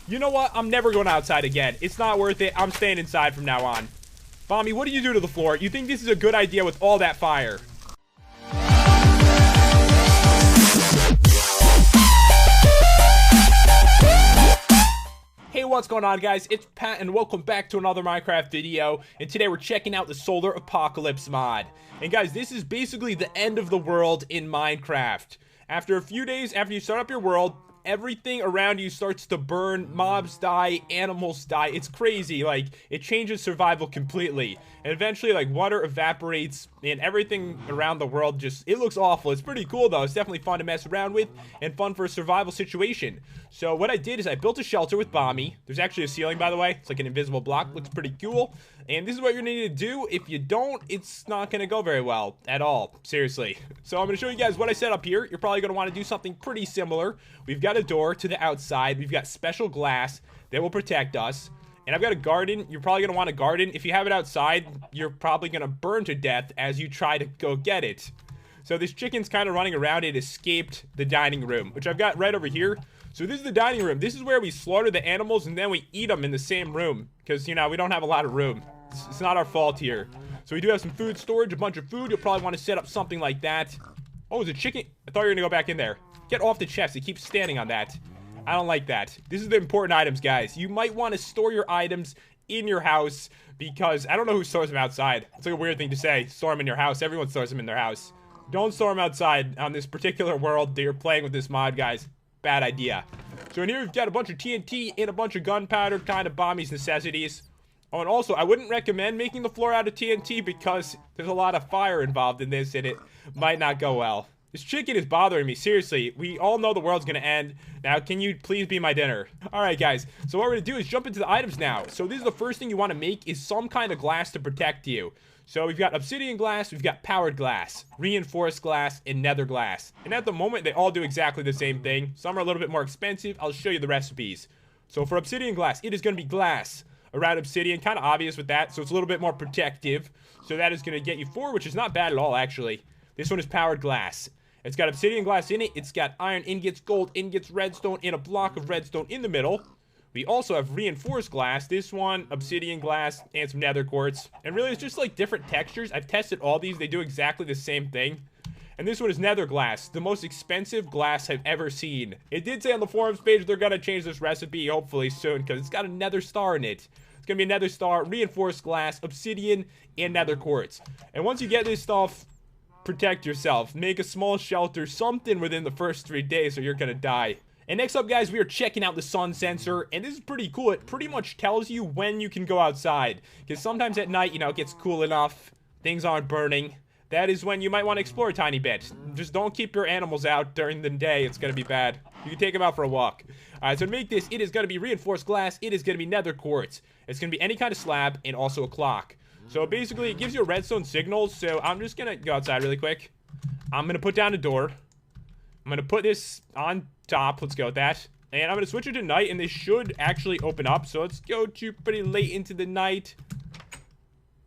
You know what? I'm never going outside again. It's not worth it. I'm staying inside from now on. Bommy, what do you do to the floor? You think this is a good idea with all that fire? Hey, what's going on, guys? It's Pat, and welcome back to another Minecraft video. And today we're checking out the Solar Apocalypse mod. And guys, this is basically the end of the world in Minecraft. After a few days after you start up your world, everything around you starts to burn, mobs die, animals die. It's crazy. Like, it changes survival completely. And eventually, like, water evaporates and everything around the world just, it looks awful. It's pretty cool though. It's definitely fun to mess around with and fun for a survival situation. So what I did is I built a shelter with Bommy. There's actually a ceiling, by the way. It's like an invisible block. Looks pretty cool. And this is what you're gonna need to do. If you don't, it's not gonna go very well at all. Seriously. So I'm gonna show you guys what I set up here. You're probably gonna want to do something pretty similar. We've got a door to the outside. We've got special glass that will protect us. And I've got a garden. You're probably gonna want a garden. If you have it outside, you're probably gonna burn to death as you try to go get it. So this chicken's kind of running around. It escaped the dining room, which I've got right over here. So this is the dining room. This is where we slaughter the animals and then we eat them in the same room. Because, you know, we don't have a lot of room. It's not our fault here. So we do have some food storage, a bunch of food. You'll probably want to set up something like that. Oh, is it chicken? I thought you were going to go back in there. Get off the chest. It keeps standing on that. I don't like that. This is the important items, guys. You might want to store your items in your house because I don't know who stores them outside. It's like a weird thing to say. Store them in your house. Everyone stores them in their house. Don't store them outside on this particular world that you're playing with this mod, guys. Bad idea. So in here we've got a bunch of TNT and a bunch of gunpowder, kind of Bommy's necessities. Oh, and also I wouldn't recommend making the floor out of TNT because there's a lot of fire involved in this and it might not go well. This chicken is bothering me, seriously. We all know the world's gonna end. Now, can you please be my dinner? Alright, guys. So what we're gonna do is jump into the items now. So this is the first thing you want to make is some kind of glass to protect you. So we've got obsidian glass, we've got powered glass, reinforced glass, and nether glass. And at the moment, they all do exactly the same thing. Some are a little bit more expensive. I'll show you the recipes. So for obsidian glass, it is going to be glass around obsidian. Kind of obvious with that, so it's a little bit more protective. So that is going to get you 4, which is not bad at all, actually. This one is powered glass. It's got obsidian glass in it. It's got iron ingots, gold ingots, redstone, and a block of redstone in the middle. We also have reinforced glass, this one, obsidian glass, and some nether quartz. And really, it's just like different textures. I've tested all these. They do exactly the same thing. And this one is nether glass, the most expensive glass I've ever seen. It did say on the forums page they're going to change this recipe, hopefully soon, because it's got a nether star in it. It's going to be a nether star, reinforced glass, obsidian, and nether quartz. And once you get this stuff, protect yourself. Make a small shelter, something within the first 3 days or you're going to die. And next up, guys, we are checking out the sun sensor, and this is pretty cool. It pretty much tells you when you can go outside, because sometimes at night, you know, it gets cool enough, things aren't burning. That is when you might want to explore a tiny bit. Just don't keep your animals out during the day. It's going to be bad. You can take them out for a walk. All right, so to make this, it is going to be reinforced glass. It is going to be nether quartz. It's going to be any kind of slab and also a clock. So basically, it gives you a redstone signal, so I'm just going to go outside really quick. I'm going to put down a door. I'm going to put this on top. Let's go with that. And I'm going to switch it to night, and this should actually open up. So let's go to pretty late into the night.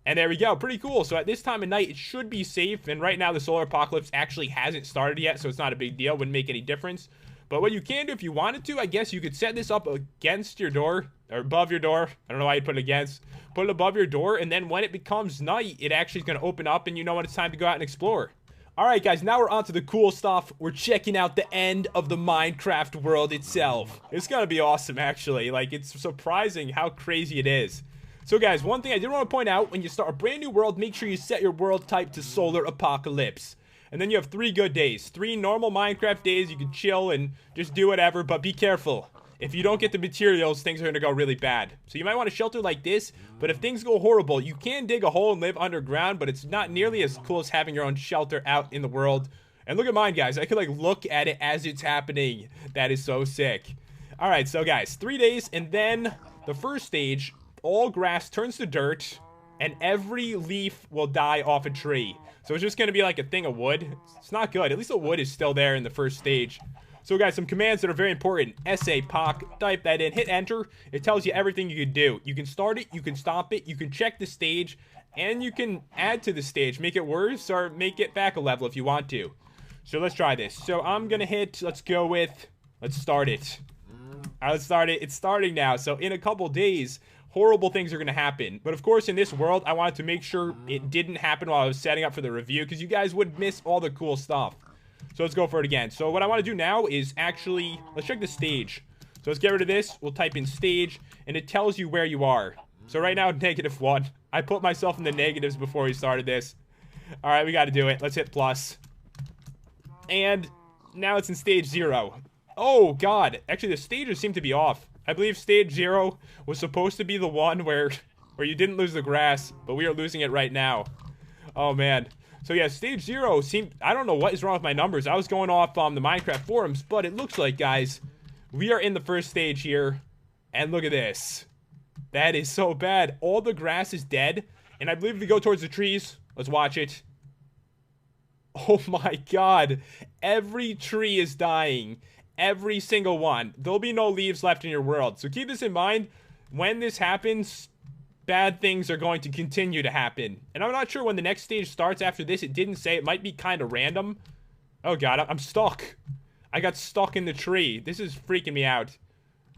And there we go. Pretty cool. So at this time of night, it should be safe. And right now, the solar apocalypse actually hasn't started yet, so it's not a big deal. Wouldn't make any difference. But what you can do if you wanted to, I guess you could set this up against your door, or above your door. I don't know why you'd put it against. Put it above your door, and then when it becomes night, it actually is going to open up, and you know when it's time to go out and explore. Alright, guys, now we're on to the cool stuff. We're checking out the end of the Minecraft world itself. It's gonna be awesome, actually. Like, it's surprising how crazy it is. So, guys, one thing I did want to point out, when you start a brand new world, make sure you set your world type to Solar Apocalypse. And then you have 3 good days. 3 normal Minecraft days. You can chill and just do whatever, but be careful. If you don't get the materials, things are going to go really bad. So you might want a shelter like this, but if things go horrible, you can dig a hole and live underground, but it's not nearly as cool as having your own shelter out in the world. And look at mine, guys. I could, like, look at it as it's happening. That is so sick. Alright, so, guys, 3 days, and then the first stage, all grass turns to dirt, and every leaf will die off a tree. So it's just going to be like a thing of wood. It's not good. At least the wood is still there in the first stage. So, guys, some commands that are very important. SAPOC, type that in, hit enter. It tells you everything you can do. You can start it, you can stop it, you can check the stage, and you can add to the stage, make it worse, or make it back a level if you want to. So let's try this. So I'm gonna hit, let's go with, let's start it. Let's start it. It's starting now. So in a couple days, horrible things are going to happen. But of course, in this world, I wanted to make sure it didn't happen while I was setting up for the review, because you guys would miss all the cool stuff. So let's go for it again. So what I want to do now is actually, let's check the stage. So let's get rid of this. We'll type in stage, and it tells you where you are. So right now, -1. I put myself in the negatives before we started this. All right, we got to do it. Let's hit plus. And now it's in stage 0. Oh, God. Actually, the stages seem to be off. I believe stage 0 was supposed to be the one where you didn't lose the grass, but we are losing it right now. Oh, man. So, yeah, stage 0 seemed... I don't know what is wrong with my numbers. I was going off the Minecraft forums, but it looks like, guys, we are in the first stage here. And look at this. That is so bad. All the grass is dead. And I believe if we go towards the trees, let's watch it. Oh, my God. Every tree is dying. Every single one. There'll be no leaves left in your world. So keep this in mind. When this happens, bad things are going to continue to happen. And I'm not sure when the next stage starts after this. It didn't say. It might be kind of random. Oh, God. I'm stuck. I got stuck in the tree. This is freaking me out.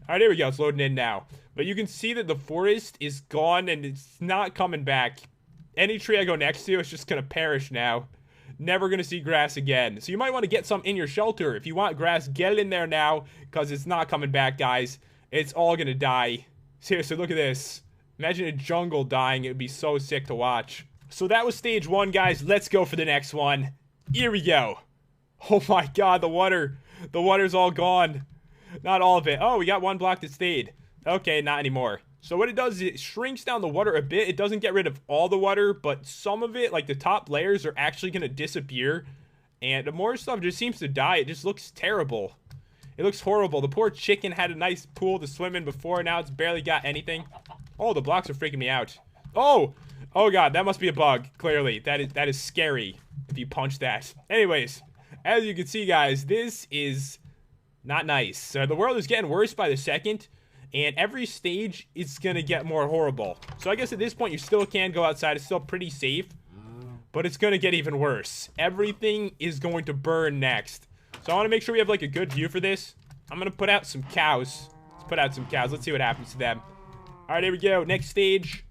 All right, here we go. It's loading in now. But you can see that the forest is gone and it's not coming back. Any tree I go next to is just going to perish now. Never going to see grass again. So you might want to get some in your shelter. If you want grass, get it in there now, because it's not coming back, guys. It's all going to die. Seriously, look at this. Imagine a jungle dying. It would be so sick to watch. So that was stage 1, guys. Let's go for the next one. Here we go. Oh my God, the water. The water's all gone. Not all of it. Oh, we got one block that stayed. Okay, not anymore. So what it does is it shrinks down the water a bit. It doesn't get rid of all the water, but some of it, like the top layers, are actually going to disappear. And the more stuff just seems to die. It just looks terrible. It looks horrible. The poor chicken had a nice pool to swim in before. Now it's barely got anything. Oh, the blocks are freaking me out. Oh! Oh, God. That must be a bug, clearly. That is scary if you punch that. Anyways, as you can see, guys, this is not nice. So the world is getting worse by the second. And every stage is going to get more horrible. So I guess at this point, you still can go outside. It's still pretty safe. But it's going to get even worse. Everything is going to burn next. So I want to make sure we have, like, a good view for this. I'm going to put out some cows. Let's put out some cows. Let's see what happens to them. All right, here we go. Next stage.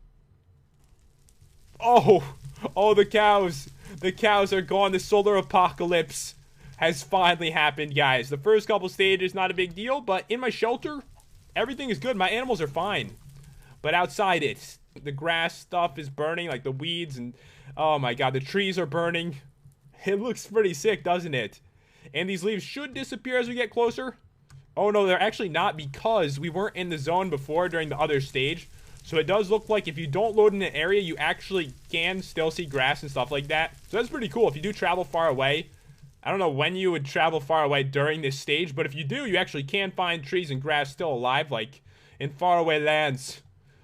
Oh. Oh, the cows. The cows are gone. The solar apocalypse has finally happened, guys. The first couple stages, not a big deal. But in my shelter... everything is good. My animals are fine. But outside it, the grass stuff is burning, like the weeds, and oh my God, the trees are burning. It looks pretty sick, doesn't it? And these leaves should disappear as we get closer. Oh no, they're actually not, because we weren't in the zone before during the other stage. So it does look like if you don't load in an area, you actually can still see grass and stuff like that. So that's pretty cool. If you do travel far away, I don't know when you would travel far away during this stage, but if you do, you actually can find trees and grass still alive, like in faraway lands.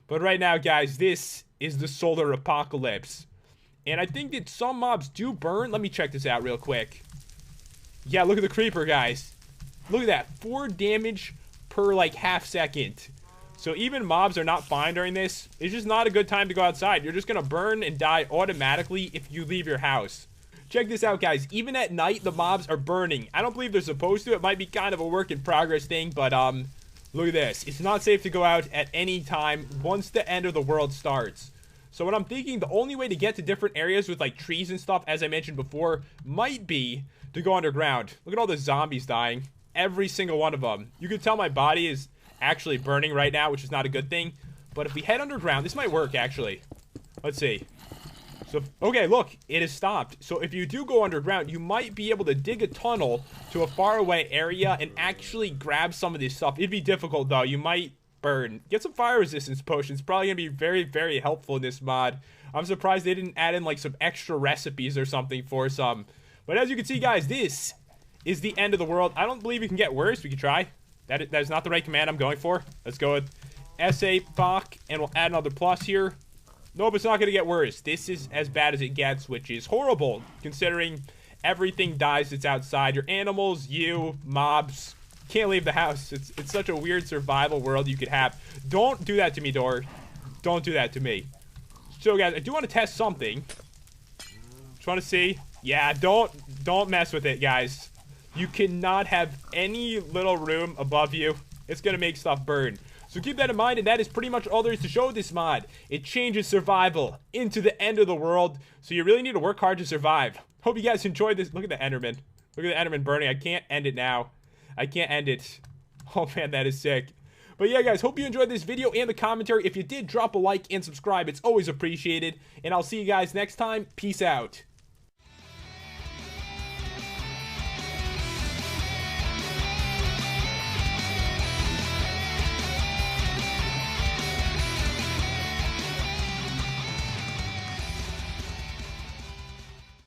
But right now, guys, this is the solar apocalypse. And I think that some mobs do burn. Let me check this out real quick. Yeah, look at the creeper, guys. Look at that. 4 damage per, like, half second. So even mobs are not fine during this. It's just not a good time to go outside. You're just going to burn and die automatically if you leave your house. Check this out, guys. Even at night, the mobs are burning. I don't believe they're supposed to. It might be kind of a work in progress thing, but look at this. It's not safe to go out at any time once the end of the world starts. So what I'm thinking, the only way to get to different areas with like trees and stuff, as I mentioned before, might be to go underground. Look at all the zombies dying. Every single one of them. You can tell my body is actually burning right now, which is not a good thing. But if we head underground, this might work, actually. Let's see. So, okay, look, it has stopped. So if you do go underground, you might be able to dig a tunnel to a faraway area and actually grab some of this stuff. It'd be difficult, though. You might burn. Get some fire resistance potions. Probably going to be very, very helpful in this mod. I'm surprised they didn't add in, like, some extra recipes or something for some. But as you can see, guys, this is the end of the world. I don't believe it can get worse. We can try. That is not the right command I'm going for. Let's go with SA Bach, and we'll add another plus here. Nope, it's not going to get worse. This is as bad as it gets, which is horrible, considering everything dies that's outside. Your animals, you, mobs, can't leave the house. It's such a weird survival world you could have. Don't do that to me, Door. Don't do that to me. So, guys, I do want to test something. Just want to see. Yeah, don't mess with it, guys. You cannot have any little room above you. it's gonna make stuff burn. So keep that in mind, and that is pretty much all there is to show this mod. It changes survival into the end of the world, so you really need to work hard to survive. Hope you guys enjoyed this. Look at the Enderman. Look at the Enderman burning. I can't end it now. I can't end it. Oh man, that is sick. But yeah, guys, hope you enjoyed this video and the commentary. If you did, drop a like and subscribe. It's always appreciated. And I'll see you guys next time. Peace out.